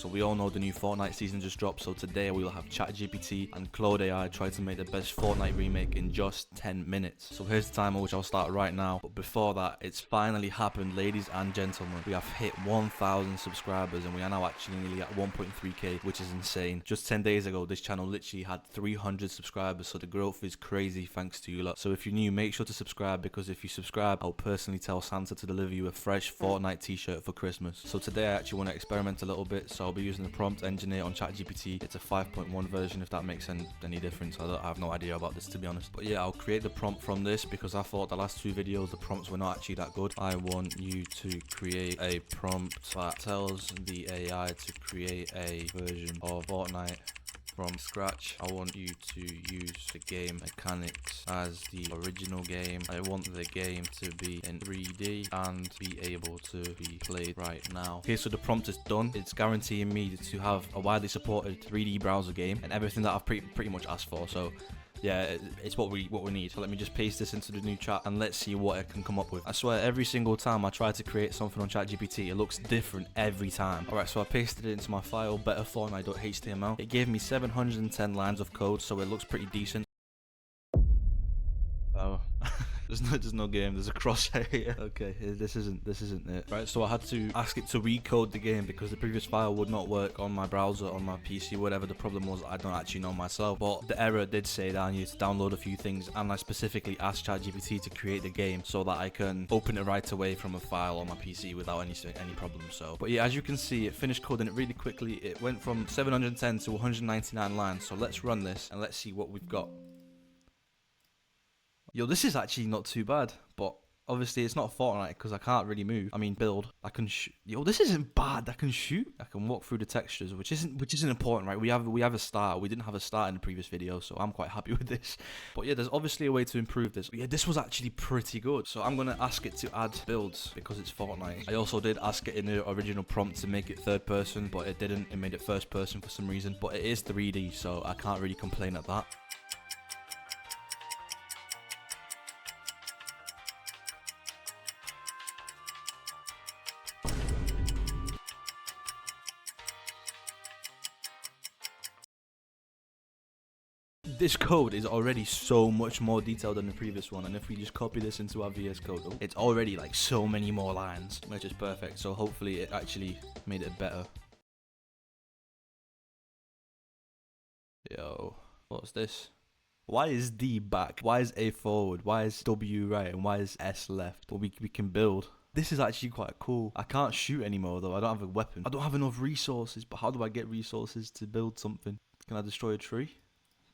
So we all know the new Fortnite season just dropped, so today we will have ChatGPT and Claude AI try to make the best Fortnite remake in just 10 minutes. So here's the timer, which I'll start right now. But before that, it's finally happened, ladies and gentlemen. We have hit 1,000 subscribers and we are now actually nearly at 1.3k, which is insane. Just 10 days ago, this channel literally had 300 subscribers, so the growth is crazy thanks to you lot. So if you're new, make sure to subscribe, because if you subscribe, I'll personally tell Santa to deliver you a fresh Fortnite t-shirt for Christmas. So today I actually want to experiment a little bit, so I'll be using the prompt engineer on ChatGPT. It's a 5.1 version, if that makes any difference. I have no idea about this, to be honest. But yeah, I'll create the prompt from this because I thought the last two videos the prompts were not actually that good. I want you to create a prompt that tells the AI to create a version of Fortnite from scratch. I want you to use the game mechanics as the original game. I want the game to be in 3D and be able to be played right now. Okay, so the prompt is done. It's guaranteeing me to have a widely supported 3D browser game and everything that I've pretty much asked for. So yeah, it's what we need. So let me just paste this into the new chat and let's see what it can come up with. I swear, every single time I try to create something on ChatGPT, it looks different every time. Alright, so I pasted it into my file, betterfortnite.html. It gave me 710 lines of code, so it looks pretty decent. Oh. There's no game, there's a crosshair here. Okay, this isn't it. Right, so I had to ask it to recode the game because the previous file would not work on my browser, on my PC, whatever the problem was, I don't actually know myself. But the error did say that I needed to download a few things, and I specifically asked ChatGPT to create the game so that I can open it right away from a file on my PC without any problems. So, but yeah, as you can see, it finished coding it really quickly. It went from 710 to 199 lines. So let's run this and let's see what we've got. Yo, this is actually not too bad, but obviously it's not Fortnite because I can't really move. I mean, build. I can shoot. Yo, this isn't bad. I can shoot. I can walk through the textures, which isn't important, right? We have a start. We didn't have a start in the previous video, so I'm quite happy with this. But yeah, there's obviously a way to improve this. But yeah, this was actually pretty good. So I'm gonna ask it to add builds because it's Fortnite. I also did ask it in the original prompt to make it third person, but it didn't. It made it first person for some reason. But it is 3D, so I can't really complain at that. This code is already so much more detailed than the previous one, and if we just copy this into our VS Code, it's already like so many more lines, which is perfect. So hopefully it actually made it better. Yo, what's this? Why is D back? Why is A forward? Why is W right? And why is S left? Well, we can build. This is actually quite cool. I can't shoot anymore though. I don't have a weapon. I don't have enough resources, but how do I get resources to build something? Can I destroy a tree?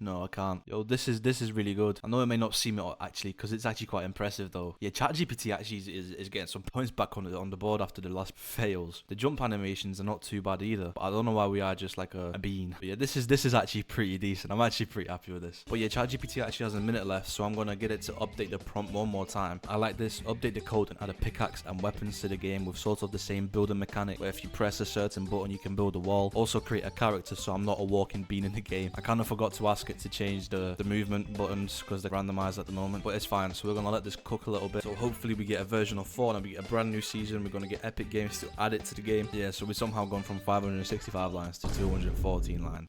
No, I can't. Yo, this is really good. I know it may not seem it actually, because it's actually quite impressive though. Yeah, ChatGPT actually is getting some points back on the board after the last fails. The jump animations are not too bad either, but I don't know why we are just like a bean. But yeah, this is actually pretty decent. I'm actually pretty happy with this. But yeah, ChatGPT actually has a minute left, so I'm gonna get it to update the prompt one more time. I like this. Update the code and add a pickaxe and weapons to the game with sort of the same building mechanic, where if you press a certain button, you can build a wall. Also create a character so I'm not a walking bean in the game. I kind of forgot to ask it to change the movement buttons because they're randomized at the moment, but it's fine. So we're gonna let this cook a little bit. So hopefully we get a version of Fortnite, we get a brand new season, we're gonna get Epic Games to add it to the game. Yeah, so we've somehow gone from 565 lines to 214 lines.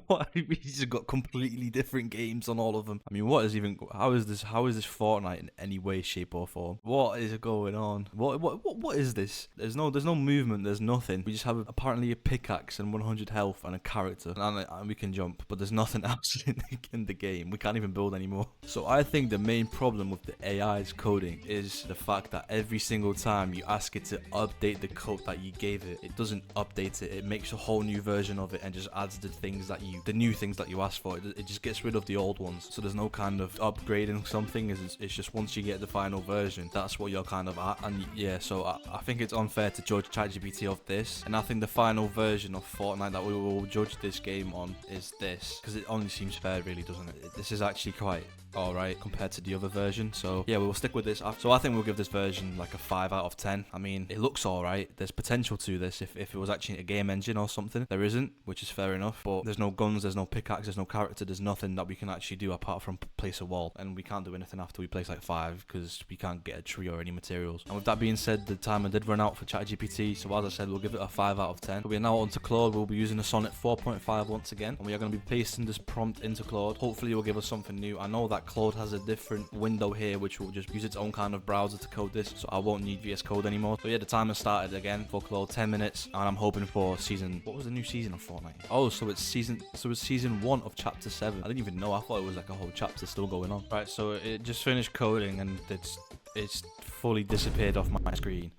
What? We just got completely different games on all of them. I mean, how is this Fortnite in any way, shape or form? What is going on? What is this? There's no movement, there's nothing. We just have apparently a pickaxe and 100 health and a character, and we can jump, but there's nothing else in the game. We can't even build anymore. So I think the main problem with the AI's coding is the fact that every single time you ask it to update the code that you gave it, it doesn't update it. It makes a whole new version of it and just adds the new things that you asked for. It just gets rid of the old ones, so there's no kind of upgrading something. It's just once you get the final version, that's what you're kind of at. And yeah, so I think it's unfair to judge ChatGPT of this, and I think the final version of Fortnite that we will judge this game on is this, because it only seems fair, really, doesn't it? This is actually quite alright compared to the other version. So yeah, we'll stick with this. So I think we'll give this version like a 5 out of 10. I mean, it looks alright. There's potential to this if it was actually a game engine or something. There isn't, which is fair enough. But there's no guns, there's no pickaxe, there's no character, there's nothing that we can actually do apart from place a wall. And we can't do anything after we place like 5 because we can't get a tree or any materials. And with that being said, the timer did run out for ChatGPT. So as I said, we'll give it a 5 out of 10. So we are now on to Claude. We'll be using the Sonnet 4.5 once again. And we are going to be pasting this prompt into Claude. Hopefully it will give us something new. I know that Claude has a different window here which will just use its own kind of browser to code this. So I won't need VS Code anymore. So yeah, the timer started again for Claude, 10 minutes. And I'm hoping for season... What was the new season of Fortnite? Oh, so it's season 1 of chapter 7. I didn't even know. I thought it was like a whole chapter still going on. Right, so it just finished coding and it's fully disappeared off my screen.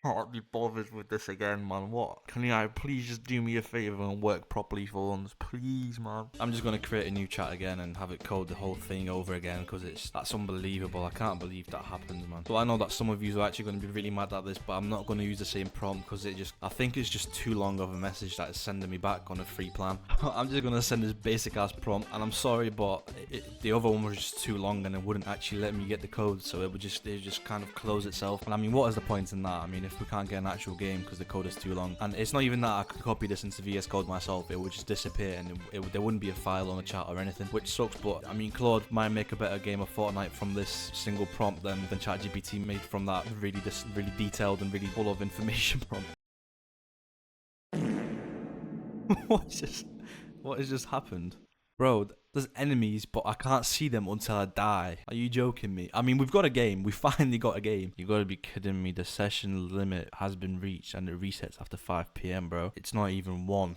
Can't be bothered with this again, man. What? Can you please just do me a favor and work properly for once, please, man? I'm just gonna create a new chat again and have it code the whole thing over again because that's unbelievable. I can't believe that happened, man. So I know that some of you are actually gonna be really mad at this, but I'm not gonna use the same prompt because I think it's just too long of a message that is sending me back on a free plan. I'm just gonna send this basic ass prompt, and I'm sorry, but the other one was just too long and it wouldn't actually let me get the code, so it would just kind of close itself. And I mean, what is the point in that? I mean, if we can't get an actual game because the code is too long, and it's not even that I could copy this into VS Code myself, it would just disappear and there wouldn't be a file on the chat or anything, which sucks. But I mean, Claude might make a better game of Fortnite from this single prompt than ChatGPT made from that really detailed and really full of information prompt. What has just happened? Bro, there's enemies, but I can't see them until I die. Are you joking me? I mean, we've got a game. We finally got a game. You gotta be kidding me. The session limit has been reached and it resets after 5 PM, bro. It's not even 1.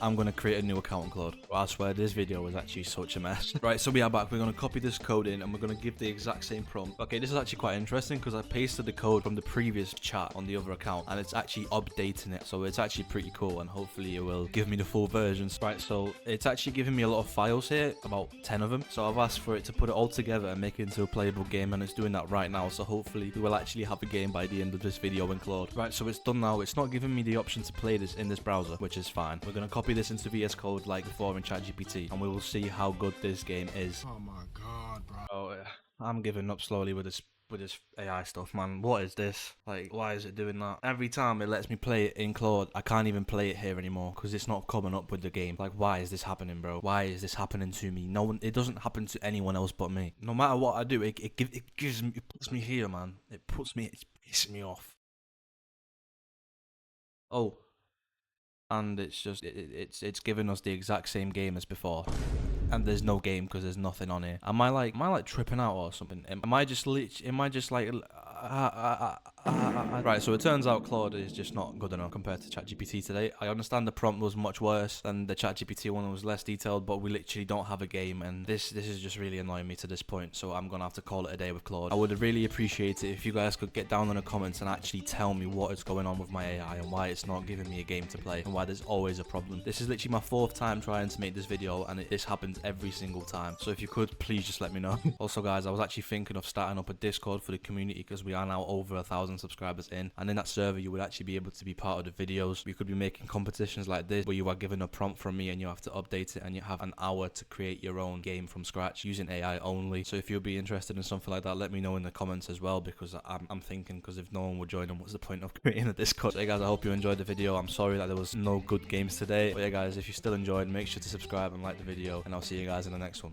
I'm going to create a new account on Claude. I swear this video was actually such a mess. Right, so we are back. We're going to copy this code in and we're going to give the exact same prompt. Okay, this is actually quite interesting because I pasted the code from the previous chat on the other account and it's actually updating it. So it's actually pretty cool and hopefully it will give me the full versions. Right, so it's actually giving me a lot of files here, about 10 of them. So I've asked for it to put it all together and make it into a playable game, and it's doing that right now. So hopefully we will actually have a game by the end of this video in Claude. Right, so it's done now. It's not giving me the option to play this in this browser, which is fine. We're going to copy this into VS Code like before in ChatGPT, and we will see how good this game is. Oh my god, bro. Oh, yeah. I'm giving up slowly with this AI stuff, man. What is this? Like, why is it doing that? Every time it lets me play it in Claude, I can't even play it here anymore because it's not coming up with the game. Like, why is this happening, bro? Why is this happening to me? No one. It doesn't happen to anyone else but me. No matter what I do, it puts me here, man. It pisses me off. Oh. And it's just it's giving us the exact same game as before, and there's no game because there's nothing on here. Am I like tripping out or something? Am I just like right, so it turns out Claude is just not good enough compared to ChatGPT today. I understand the prompt was much worse than the ChatGPT one, was less detailed, but we literally don't have a game, and this is just really annoying me to this point, so I'm gonna have to call it a day with Claude. I would really appreciate it if you guys could get down in the comments and actually tell me what is going on with my AI and why it's not giving me a game to play and why there's always a problem. This is literally my 4th time trying to make this video, and this happens every single time, so if you could please just let me know. Also guys, I was actually thinking of starting up a Discord for the community because we are now over 1,000 subscribers in, and in that server you would actually be able to be part of the videos. We could be making competitions like this where you are given a prompt from me and you have to update it, and you have an hour to create your own game from scratch using AI only. So if you'll be interested in something like that, let me know in the comments as well, because I'm thinking, because if no one would join them, what's the point of creating a Discord? So yeah guys, I hope you enjoyed the video. I'm sorry that there was no good games today, but yeah guys, if you still enjoyed, make sure to subscribe and like the video, and I'll see you guys in the next one.